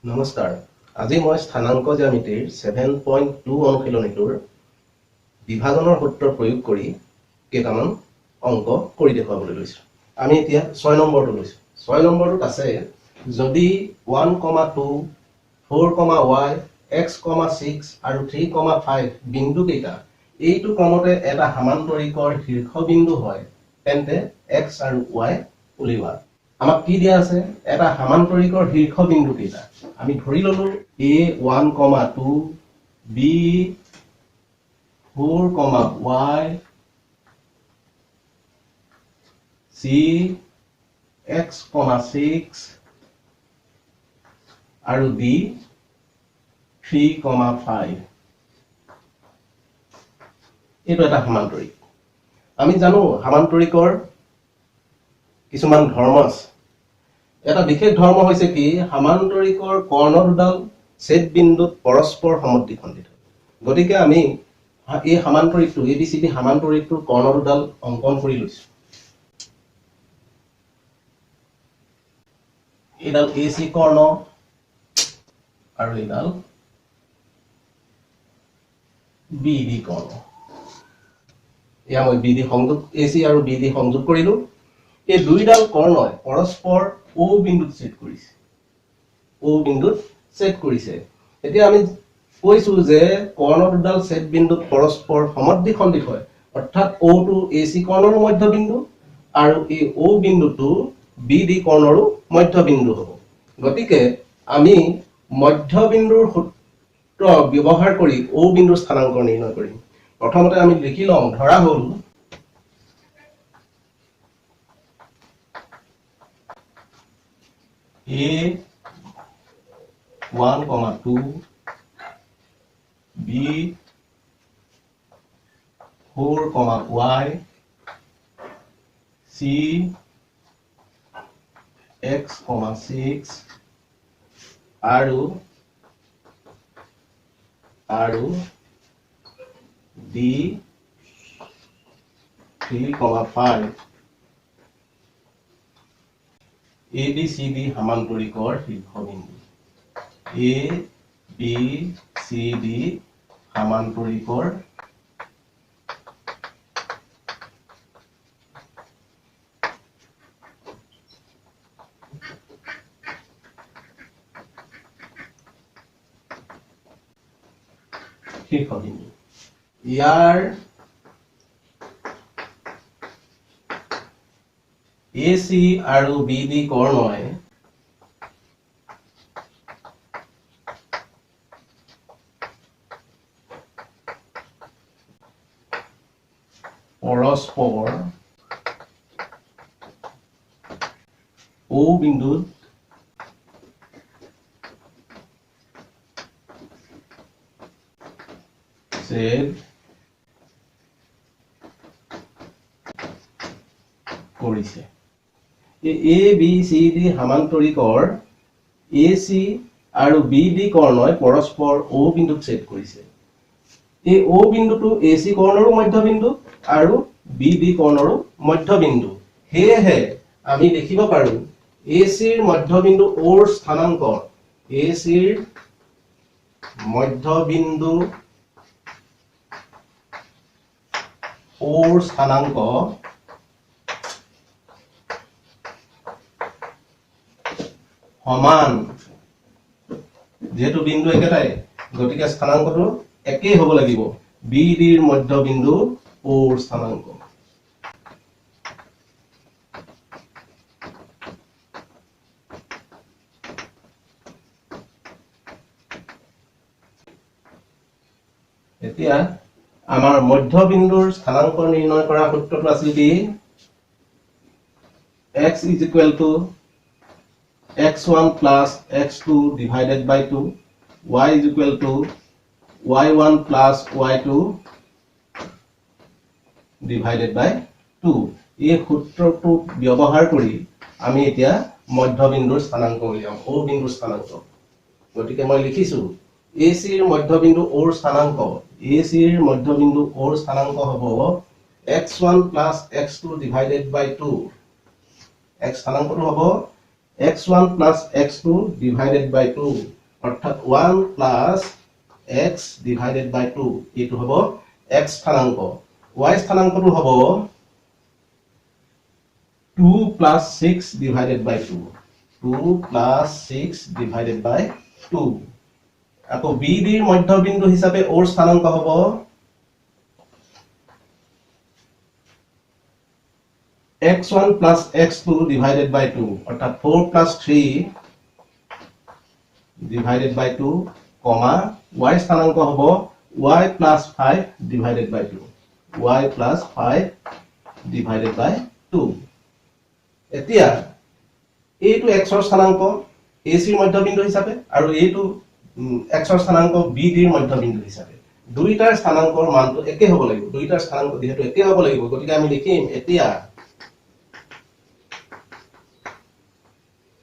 নমস্কাৰ। আজি মই স্থানাংক জ্যামিতিৰ 7.2 অনুশীলনীটোৰ বিভাজনৰ সূত্ৰ প্ৰয়োগ কৰি কেইটামান অংক কৰি দেখুৱাবলৈ লৈছো। আমি এতিয়া 6 নম্বৰটো লৈছো। 6 নম্বৰটোত আছে যদি 1,2 4,y x, 6 আৰু 3,5 বিন্দু কেইটা এইটো ক্ৰমতে এটা সমান্তৰিকৰ শীৰ্ষবিন্দু হয় তেন্তে x আৰু y উলিওৱা। আমাক কি দিয়া আছে এটা সমান্তৰিকৰ শীৰ্ষবিন্দু কেইটা আমি ধৰি ললো a1,2 b4,y c x,6 আৰু d 3,5 এইটো এটা সমান্তৰিক। আমি জানো সমান্তৰিকৰ কিছুমান ধৰ্ম আছে। এটা বিশেষ ধৰ্ম হৈছে কি সমান্তৰিকৰ কৰ্ণ দুডাল ছেদ বিন্দুত পৰস্পৰ সমদ্বিখণ্ডিত। গতিকে আমি এই সমান্তৰিকটো ABCD সমান্তৰিকটোৰ কৰ্ণ দুডাল অংকন কৰি লৈছো। এইডাল AC কৰ্ণ আৰু এইডাল BD কৰ্ণ। এয়া মই BD সংযোগ AC আৰু BD সংযোগ কৰিলো। এই দুইডাল কৰ্ণই পৰস্পৰ O বিন্দুত ছেদ কৰিছে। O বিন্দুত ছেদ কৰিছে। এতিয়া আমি কৈছো যে কৰ্ণ দুডাল ছেদ বিন্দুত পৰস্পৰ সমদ্বিখণ্ডিত হয়, অৰ্থাৎ O টো AC কৰ্ণৰ মধ্যবিন্দু আৰু এই O বিন্দুটো BD কৰ্ণৰ মধ্যবিন্দু হ'ব। গতিকে আমি মধ্যবিন্দুৰ সূত্ৰ ব্যৱহাৰ কৰি O বিন্দুৰ স্থানাংক নিৰ্ণয় কৰিম। প্ৰথমতে আমি লিখি লওঁ, ধৰা হ'ল A1,2 B4,y C x,6 আৰু D 3,5 ABCD সমান্তৰিকৰ শীৰ্ষবিন্দু। ABCD সমান্তৰিকৰ শীৰ্ষবিন্দু। ইয়াৰ AC আৰু BD কৰ্ণই পৰস্পৰ O বিন্দুত ছেদ কৰিছে। ABCD সমান্তৰিকৰ AC আৰু BD কৰ্ণই পৰস্পৰ O বিন্দুত ছেদ কৰিছে। এই O বিন্দুটো AC কৰ্ণৰো মধ্যবিন্দু আৰু BD কৰ্ণৰো মধ্যবিন্দু। সেয়েহে আমি দেখিব পাৰো ACৰ মধ্যবিন্দু Oৰ স্থানাংক ACৰ মধ্যবিন্দু Oৰ স্থানাংক সমান, যেহেতু বিন্দু একেটাই গতিকে স্থানাংকটো একেই হ'ব লাগিব। BDৰ মধ্যবিন্দু Oৰ স্থানাংক। এতিয়া আমাৰ মধ্যবিন্দুৰ স্থানাংক নিৰ্ণয় কৰা সূত্ৰটো আছিল কি x is equal to x1 plus x2 divided by 2, y is equal to y1 plus y2 divided by 2। এই সূত্ৰটো ব্যৱহাৰ কৰি আমি এতিয়া মধ্যবিন্দুৰ স্থানাংক উলিয়াম, O বিন্দুৰ স্থানাংক। গতিকে মই লিখিছো ACৰ মধ্যবিন্দু Oৰ স্থানাংক ACৰ মধ্যবিন্দু Oৰ স্থানাংক হ'ব x1 plus x2 divided by 2। x স্থানাংকটো হ'ব x1 plus x2 divided by 2 অর্থাৎ 1 plus x divided by 2 এটো হবো x স্থানাঙ্ক y স্থানাঙ্কটো হবো 2 plus 6 divided by 2 2 plus 6 divided by 2 আকৌ b ৰ মধ্যবিন্দু হিচাপে ওৰ স্থানাঙ্ক হবো x1 plus x2 divided by 2 অর্থাৎ 4 plus 3 divided by 2 comma y স্থানাঙ্ক হবো y plus 5 divided by 2 y plus 5 divided by 2 এতিয়া এইটো x ৰ স্থানাঙ্ক ac ৰ মধ্যবিন্দু হিচাপে আৰু এইটো x ৰ স্থানাঙ্ক b ৰ মধ্যবিন্দু হিচাপে দুইটাৰ স্থানাঙ্কৰ মানটো একে হ'ব লাগিব দুইটাৰ স্থানাঙ্ক যেহেতু একে হ'ব লাগিব গতিকে আমি লিখিম এতিয়া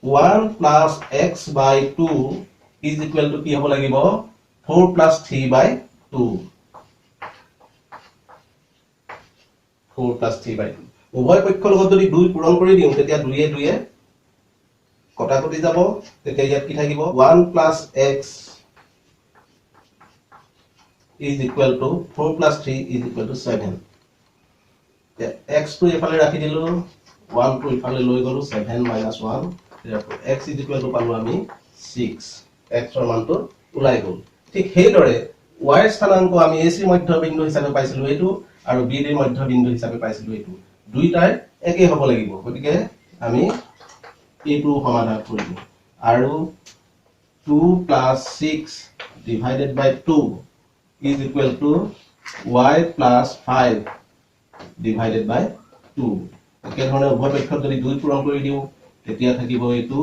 1 plus x by 2 is equal to কি হ'ব লাগিব 4 plus 3 by 2 4 plus 3 by 2 উভয় পক্ষৰ লগত যদি 2 পূৰণ কৰি দিওঁ তেতিয়া 2 এ 2 এ কটাকটি যাব তেতিয়া ইয়াত কি থাকিব 1 plus x is equal to 4 plus 3 is equal to 7 x to এফালে ৰাখি দিলো 1 to এফালে লৈ গলো 7 minus 1 therefore x is equal to পালো আমি 6 x ৰ মানটো ওলাই গল ঠিক হেইদৰে y স্থানাঙ্ক আমি ac মধ্যবিন্দু হিচাপে পাইছিলো এটো আৰু b ৰ মধ্যবিন্দু হিচাপে পাইছিলো এটো দুইটাই একে হ'ব লাগিব গতিকে আমি এটো সমাধান কৰিম আৰু 2 plus 6 divided by 2 is equal to y plus 5 divided by 2 একে ধৰণে উভয় পক্ষত যদি 2 পূৰণ কৰি দিও তেতিয়া থাকিব এটো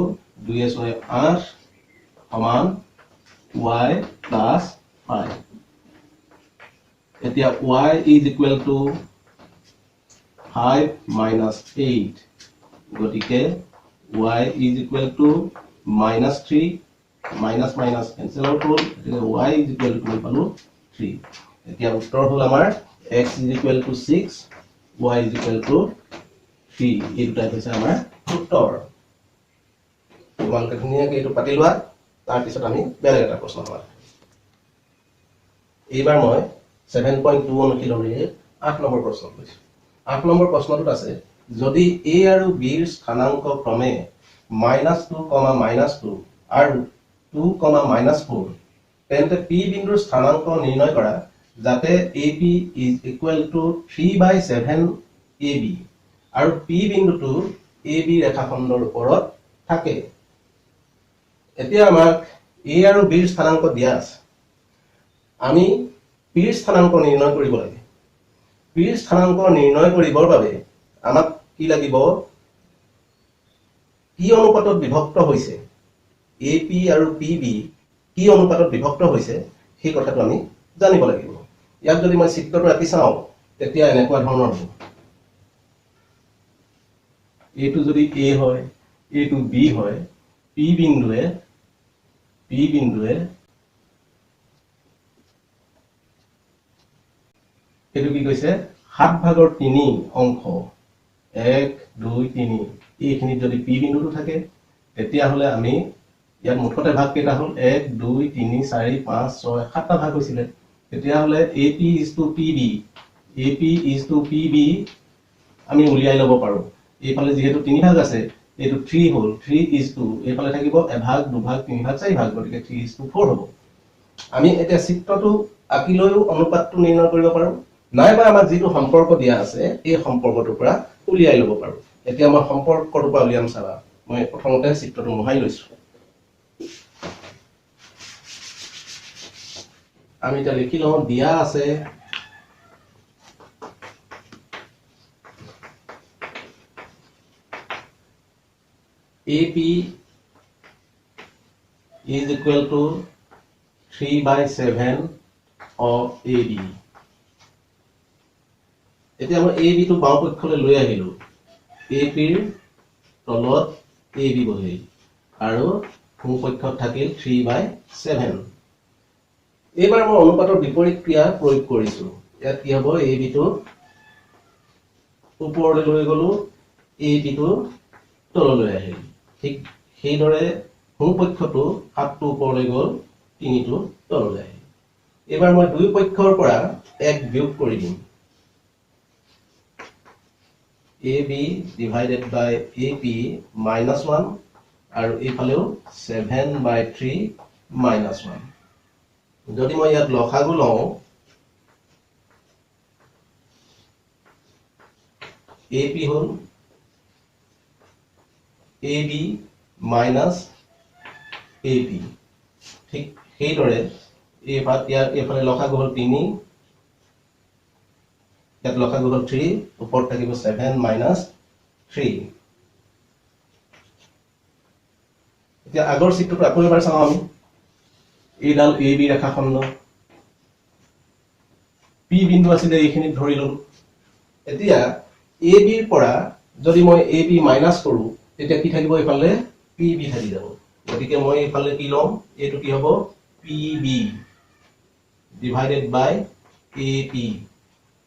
2 6 8 সমান y plus 5 এতিয়া y is equal to 5 minus 8 গতিকে y is equal to minus 3 minus minus cancel out হল গতিকে y is equal to পালো 3 এতিয়া উত্তৰ হল আমাৰ x is equal to 6 y is equal to 3 এই দুটা হৈছে আমাৰ উত্তৰ তোমালোকে ধুনীয়াকৈ এইটো পাতি লোৱা তাৰ পিছত আমি বেলেগ এটা প্ৰশ্ন পাম এইবাৰ মই 7.2 অনুশীলনীৰ 8 নম্বৰ প্ৰশ্ন লৈছো 8 নম্বৰ প্ৰশ্নটোত আছে যদি a আৰু b ৰ স্থানাঙ্ক ক্ৰমে -2, -2 আৰু 2, -4 তেন্তে p বিন্দুৰ স্থানাঙ্ক নিৰ্ণয় কৰা যাতে ab is equal to 3/7 ab আৰু p বিন্দুটো ab ৰেখাখণ্ডৰ ওপৰত থাকে এতিয়া আমাক a আৰু b ৰ স্থানাঙ্ক দিয়া আছে আমি p ৰ স্থানাঙ্ক নিৰ্ণয় কৰিব লাগে p ৰ স্থানাঙ্ক নিৰ্ণয় কৰিবৰ বাবে আমাক কি লাগিব কি অনুপাতত বিভক্ত হৈছে ap আৰু pb কি অনুপাতত বিভক্ত হৈছে সেই কথাটো আমি জানিব লাগিব ইয়াত যদি মই চিত্ৰটো আঁকি চাওঁ তেতিয়া এনেকুৱা ধৰণৰ হ'ব এটো যদি a হয় এটো b হয় p বিন্দুৱে এটো কি কৈছে 7/3 অংশ 1 2 3 এইখিনি যদি p বিন্দুটো থাকে তেতিয়া হলে আমি ইয়াত মুঠতে ভাগ কেটা হল 1 2 3 4 5 6 7টা ভাগ হৈছিল তেতিয়া হলে ap is to pb আমি উলিয়াই লব পাৰো এইফালে যেহেতু 3 ভাগ আছে এটো 3 হল 3 is to এইফালে থাকিব এভাগ দুভাগ 3 ভাগ 4 ভাগ গতিকে 3 is to 4 হ'ব আমি এটা চিত্ৰটো আঁকি লৈও অনুপাতটো নিৰ্ণয় কৰিব পাৰো নাইবা আমাক যেটো সম্পৰ্ক দিয়া আছে এই সম্পৰ্কটোৰ পৰা উলিয়াই লব পাৰো এতিয়া মই সম্পৰ্কটোৰ পৰা উলিয়াম চাবা মই প্ৰথমতে চিত্ৰটো মোহাই লৈছো আমি এটা লিখি লওঁ দিয়া আছে AP is equal to 3/7 of AB এতিয়া মই AB টো বাও পক্ষলৈ লৈ আহিলো AP ৰ তলত AB বহিল আৰু সোঁ পক্ষত থাকিল 3/7 এবাৰ মই অনুপাতৰ বিপৰীত ক্ৰিয়া প্ৰয়োগ কৰিছো ইয়াত কি হ'ব AB টো ওপৰলৈ লৈ গলো AB টো তললৈ আহিল ঠিক সেইদৰে সোঁপক্ষটো 7টো ওপৰলৈ গ'ল 3টো তললৈ আহিল এবাৰ মই দুই পক্ষৰ পৰা এক বিয়োগ কৰি দিম AB divided by AP minus 1 আৰু এইফালেও 7/3 minus 1 যদি মই ইয়াত লসাগু লওঁ AP হল AB minus AP ঠিক সেইদৰে এইফালে লসাগু হল 3 ইয়াত লসাগু হল 3 ওপৰত থাকিব 7 minus 3 এতিয়া আগৰ চিত্ৰটো আকৌ এবাৰ চাওঁ আমি এইডাল AB ৰেখাখণ্ড P বিন্দু আছিল এইখিনিত ধৰি ললো এতিয়া AB ৰ পৰা যদি মই AB মাইনাস কৰো তেতিয়া কি থাকিব ইফালে PB থাকি যাব গতিকে মই ইফালে কি লম এটো কি হ'ব PB divided by AP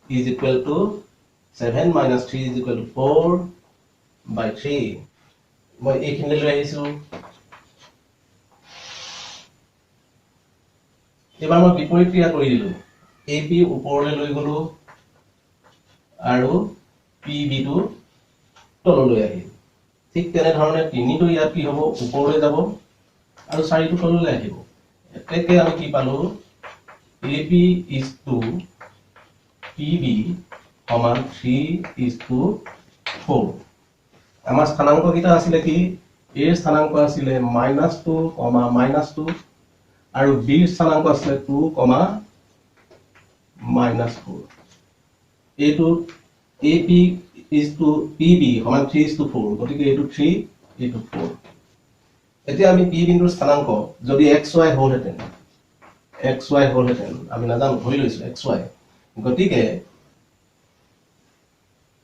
is equal to 7 minus 3 is equal to 4/3 মই এইখিনিলৈ লৈ আহিছো এবাৰ মই বিপৰীত ক্ৰিয়া কৰি দিলো AP ওপৰলৈ লৈ গলো আৰু PB টো তললৈ আহিল ঠিক তেনে ধৰণে 3 টো ইয়াত কি হ'ব ওপৰলৈ যাব আৰু 4 টো তললৈ আহিব এতেকে আমি কি পালো AP is to PB সমান 3:4 আমাৰ স্থানাংক কিটা আছিল কি A ৰ স্থানাংক আছিল -2, -2 আৰু B ৰ স্থানাংক আছিল 2, -4 এইটো AP is to PB সমান 3:4 গতিকে এইটো 3 এইটো 4 এতিয়া আমি P বিন্দুৰ স্থানাংক যদি xy হলহেতেন আমি নাজানো ধৰি লৈছো xy গতিকে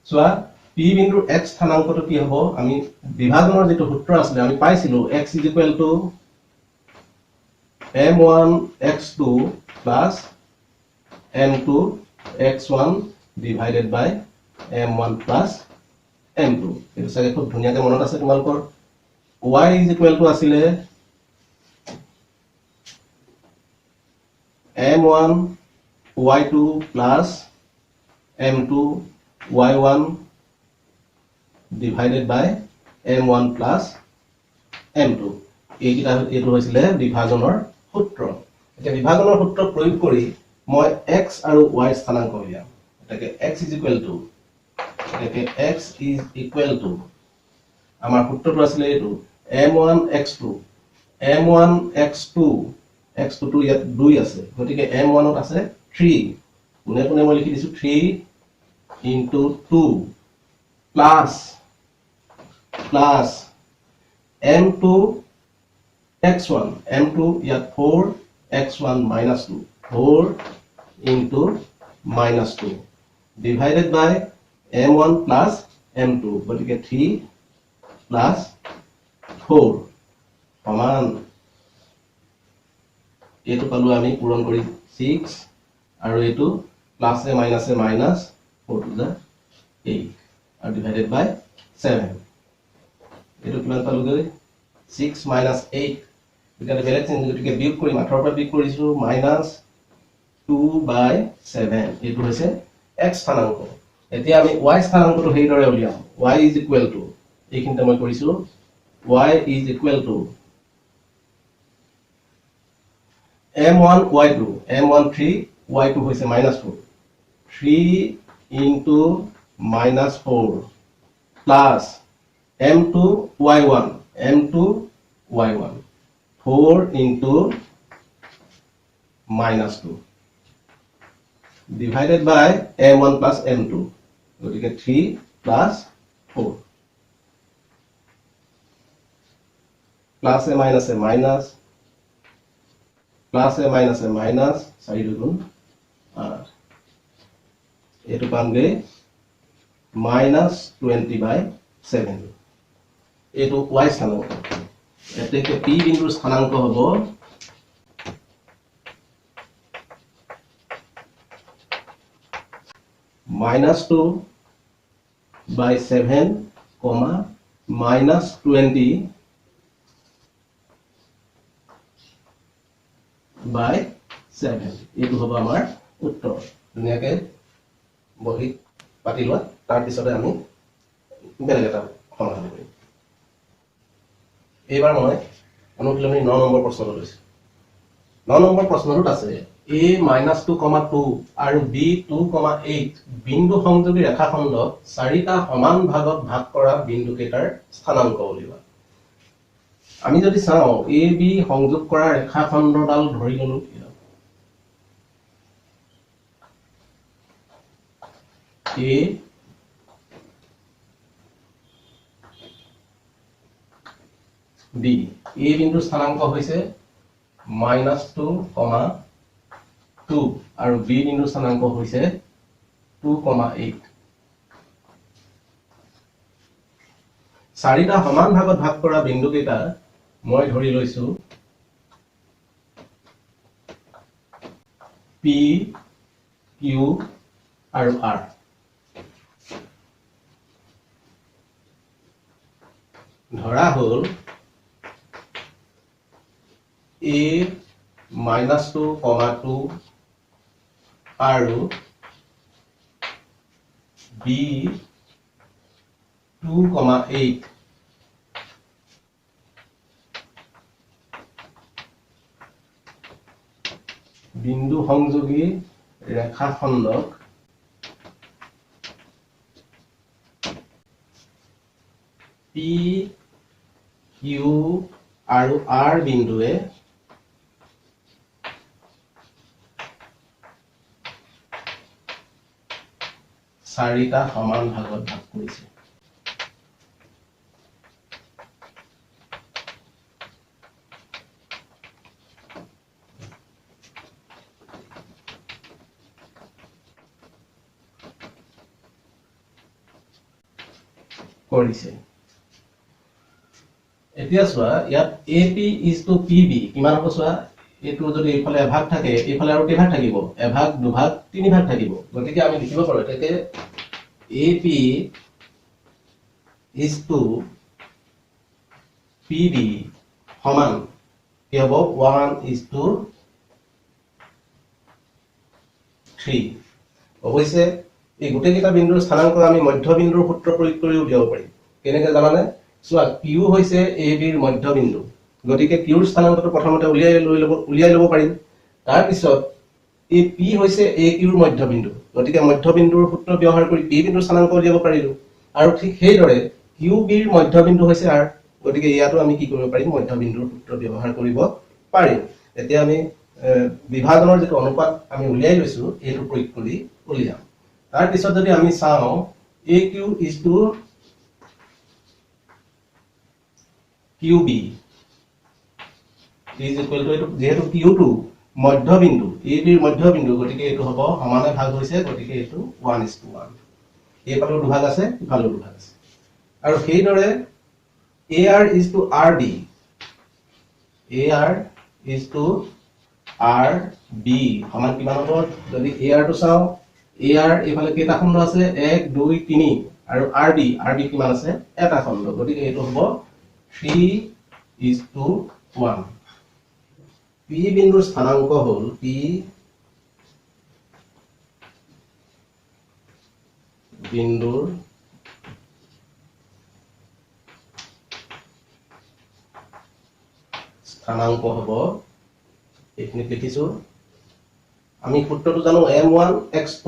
সোয়া P বিন্দুৰ x স্থানাংকটো কি হ'ব আমি বিভাজনৰ যেটো সূত্ৰ আছিল আমি পাইছিলো x m1 x2 plus m2 x1 divided by m1 plus m2 এটো সাগে খুব ধুনিয়াকে মনত আছে তোমালোকৰ y আছিল m1 y2 plus m2 y1 divided by m1 plus m2 এইটো হৈছিল বিভাজনৰ সূত্ৰ এতিয়া বিভাজনৰ সূত্ৰ প্ৰয়োগ কৰি মই x আৰু y স্থানাংক উলিয়াম এটাকে x is equal to আমাৰ সূত্ৰটো আছিল এইটো m1 x2 টো ইয়াত 2 আছে গতিকে m1 ত আছে 3 কোনে কোনে মই লিখি দিছো 3 into 2 plus m2 x1 ইয়াত 4 x1 minus 2 4 into minus 2 divided by m1 plus m2 গতিকে 3 plus 4 সমান এটো পালো আমি পূৰণ কৰি 6 আৰু এটো plus A minus 4 to the 8 আৰু divided by 7 এটো কিমান পালো গৈ 6 minus 8 এটাকে বেলেগ চিহ্ন গতিকে বিয়োগ কৰি মাথৰ পৰা বিয়োগ কৰিছো -2/7 এটো হৈছে x স্থানাংক এতিয়া আমি y স্থানাংকটো হেইদৰে উলিয়াম y is equal to এইখিনতে মই কৰিছো y is equal to m1 y2 m1 3 y2 হৈছে -4 3 into -4 plus m2 y1 4 into -2 divided by m1 plus m2 গতিকে 3 plus 4 plus a minus plus a minus 4 দুগুণ 8 এটো পামগে -20/7 এটো y স্থানাংক এতেকে p বিন্দুৰ স্থানাংক হ'ব -2/7, -20 বাই 7 এইটো হ'ব আমাৰ উত্তৰ ধুনীয়াকৈ বহি পাতি লোৱা তাৰ পিছতে আমি বেলেগ এটা সমাধান কৰিম এইবাৰ মই অনুশীলনী 9 নম্বৰ প্ৰশ্নটো লৈছো 9 নম্বৰ প্ৰশ্নটোত আছে a - 2,2 আৰু b 2,8 বিন্দু সংযোগী ৰেখাখণ্ডক চাৰিটা সমান ভাগত ভাগ কৰা বিন্দু কেইটাৰ স্থানাংক উলিওৱা আমি যদি চাও a b সংযোগ কৰা ৰেখাখণ্ডডাল ধৰি ললো a b a বিন্দুৰ স্থানাংক হৈছে -2,2 আৰু b বিন্দুৰ স্থানাংক হৈছে 2,8 চাৰিটা সমান ভাগত ভাগ কৰা বিন্দু কেইটা মই ধৰি লৈছো p q আৰু r ধৰা হল a -2,2 আৰু b 2,8 বিন্দু সংযোগী ৰেখাখণ্ডক p q আৰু r বিন্দুৱে চাৰিটা সমান ভাগত ভাগ কৰিছে কৰিছে এতিয়া চোৱা ইয়াত AP is to PB কিমান হ'ব চোৱা এটো যদি এইফালে এভাগ থাকে এইফালে আৰু কেভাগ থাকিব এভাগ দুভাগ তিনি ভাগ থাকিব গতিকে আমি লিখিব পাৰো এটাকে AP is to PB সমান কি হ'ব 1 is to 3 অৱশ্যে এই গোটেই কেইটা বিন্দুৰ স্থানাংক আমি মধ্যবিন্দুৰ সূত্ৰ প্ৰয়োগ কৰি উলিয়াব পাৰিম কেনেকৈ জানানে চোৱা q হৈছে ab ৰ মধ্যবিন্দু গতিকে q ৰ স্থানাংকটো প্ৰথমতে উলিয়াই ল'ব পাৰিম তাৰ পিছত এই p হৈছে aq ৰ মধ্যবিন্দু গতিকে মধ্যবিন্দুৰ সূত্ৰ ব্যৱহাৰ কৰি p বিন্দুৰ স্থানাংক উলিয়াব পাৰিলো আৰু ঠিক সেইদৰে qb ৰ মধ্যবিন্দু হৈছে r গতিকে ইয়াতো আমি কি কৰিব পাৰিম মধ্যবিন্দুৰ সূত্ৰ ব্যৱহাৰ কৰিব পাৰিম এতিয়া আমি বিভাজনৰ যেটো অনুপাত আমি উলিয়াই লৈছো এইটো প্ৰয়োগ কৰি উলিয়াম তাৰ পিছত যদি আমি চাও aq is to qb is equal to যেহেতু q2 মধ্যবিন্দু ab ৰ মধ্যবিন্দু গতিকে এটো হ'ব সমানে ভাগ হৈছে গতিকে এটো 1:1 এইফালে দুভাগ আছে ইফালে দুভাগ আছে আৰু সেইদৰে ar is to rb ar is to rb সমান কিমান হ'ব যদি ar টো চাও ar এইফালে কেইটা খণ্ড আছে 1 2 3 আৰু rb কিমান আছে এটা খণ্ড গতিকে এটো হ'ব 3:1 p বিন্দুৰ স্থানাংক হ'ল p বিন্দুৰ স্থানাংক হ'ব এইখিনি লিখিছো আমি সূত্ৰটো জানো m1 x2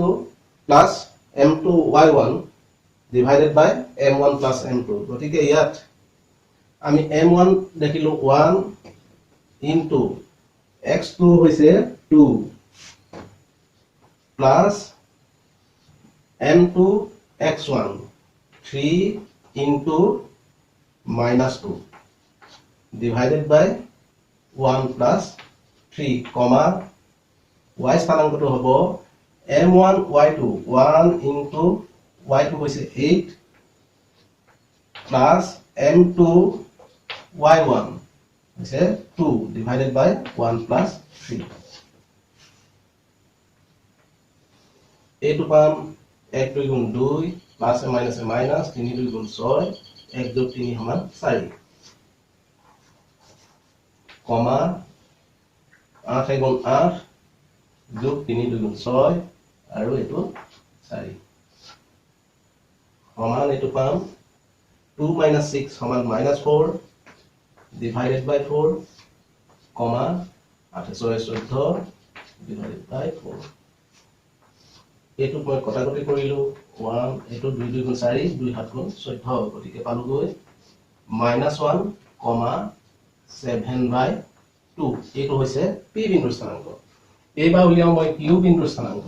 plus m2 y1 divided by m1 plus m2 গতিকে ইয়াত আমি m1 দেখিলো 1 into x2 হৈছে 2 plus m2 x1 3 into -2 divided by 1 plus 3 comma y স্থানাংকটো হ'ব m1 y2 1 into y2 হৈছে 8 plus m2 y1 হৈছে 2 divided by 1 plus 3 এইটো পাম 1 2 গুণ 2 প্লাস মাইনাস মাইনাস 3 2 গুণ 6 1 যোগ 3 সমান 4 কমা 8 8 গুণ 8 যোগ 3 2 গুণ 6 আৰু এটো 4 সমান এটো পাম 2 minus 6 সমান minus 4 divided by 4 comma 8 14 divided by 4 এটো মই কটাকটি কৰিলো 1 এটো 2 2 গুণ 4 2 7 গুণ 14 গতিকে পালো গৈ -1 comma 7 by 2 এটো হৈছে p বিন্দুৰ স্থানাংক এইবাৰ উলিয়াও মই q বিন্দুৰ স্থানাংক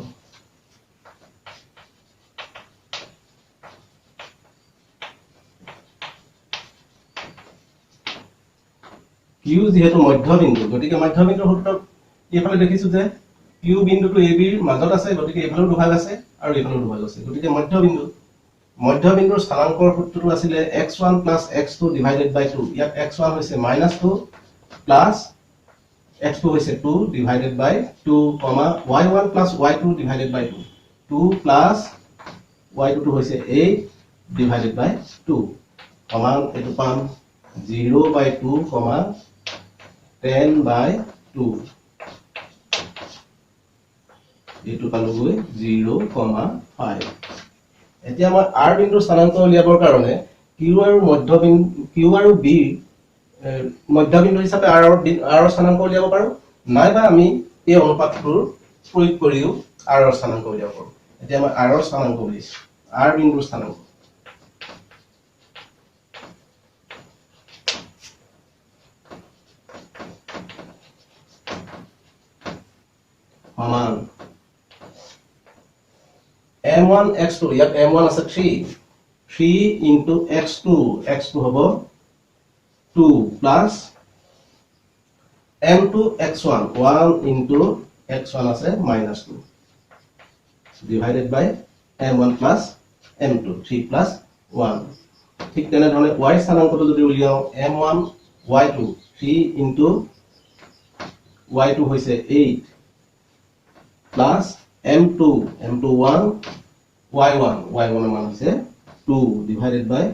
q যেহেতু মধ্যবিন্দু গতিকে মধ্যবিন্দুৰ সূত্ৰ এইফালে দেখিছো যে q বিন্দুটো ab ৰ মাজত আছে গতিকে এইফালেও দুভাগ আছে আৰু এইফালেও দুভাগ আছে গতিকে মধ্যবিন্দুৰ স্থানাংকৰ সূত্ৰটো আছিল x1 + x2 divided by 2 ইয়াত x1 হৈছে -2 plus x2 হৈছে 2 divided by 2 y1 + y2 divided by 2 2 plus y2 হৈছে 8 divided by 2 সমান এটো পাম 0 by 2 10 by 2 এটো পালো গৈ 0,5 এতিয়া মই r বিন্দুৰ স্থানাংক উলিয়াবৰ কাৰণে q আৰু b মধ্যবিন্দু হিচাপে r ৰ স্থানাংক উলিয়াব পাৰো নাইবা আমি এই অনুপাতটোৰ প্ৰয়োগ কৰিও r ৰ স্থানাংক উলিয়াব পাৰো এতিয়া মই r ৰ স্থানাংক উলিয়াইছো r বিন্দুৰ স্থানাংক সমান m1 x2 ইয়াত m1 আছে 3 into x2 হ'ব 2 plus m2 x1 1 into x1 আছে -2 divided by m1 plus m2 3 plus 1 ঠিক তেনে ধৰণে y স্থানাংকটো যদি উলিয়াও m1 y2 3 into y2 হৈছে 8 plus m2 1 y1 ৰ মান হৈছে 2 divided by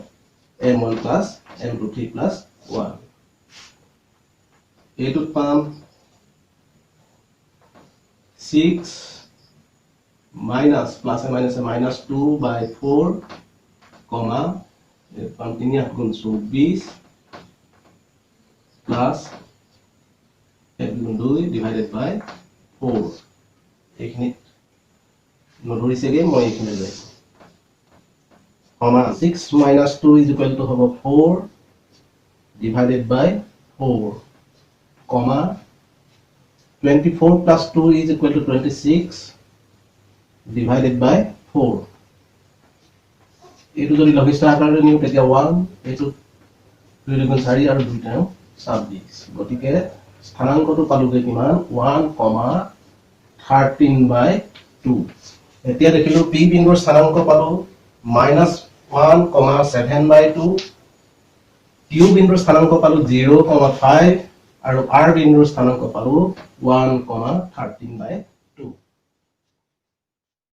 m1 plus m2 3 plus 1 এইটো পাম 6 minus plus and minus 2 by 4 comma পাম 3 8 গুণ 24 plus 1 গুণ 2 divided by 4 এইখিনি নধৰিছেগে মই এইখিনি লৈ সমান 6 minus 2 is equal to হ'ব 4 divided by 4 comma 24 plus 2 is equal to 26 divided by 4 এইটো যদি লঘিষ্ঠ আকাৰলৈ নিও তেতিয়া 1 এইটো 2 গুণ 4 আৰু 2 টাও 26 গতিকে স্থানাংকটো পালোগে কিমান 1,13 by 2 এতিয়া দেখিলো p বিন্দুৰ স্থানাংক পালো -1,7 by 2 q বিন্দুৰ স্থানাংক পালো 0,5 আৰু r বিন্দুৰ স্থানাংক পালো 1,13 by 2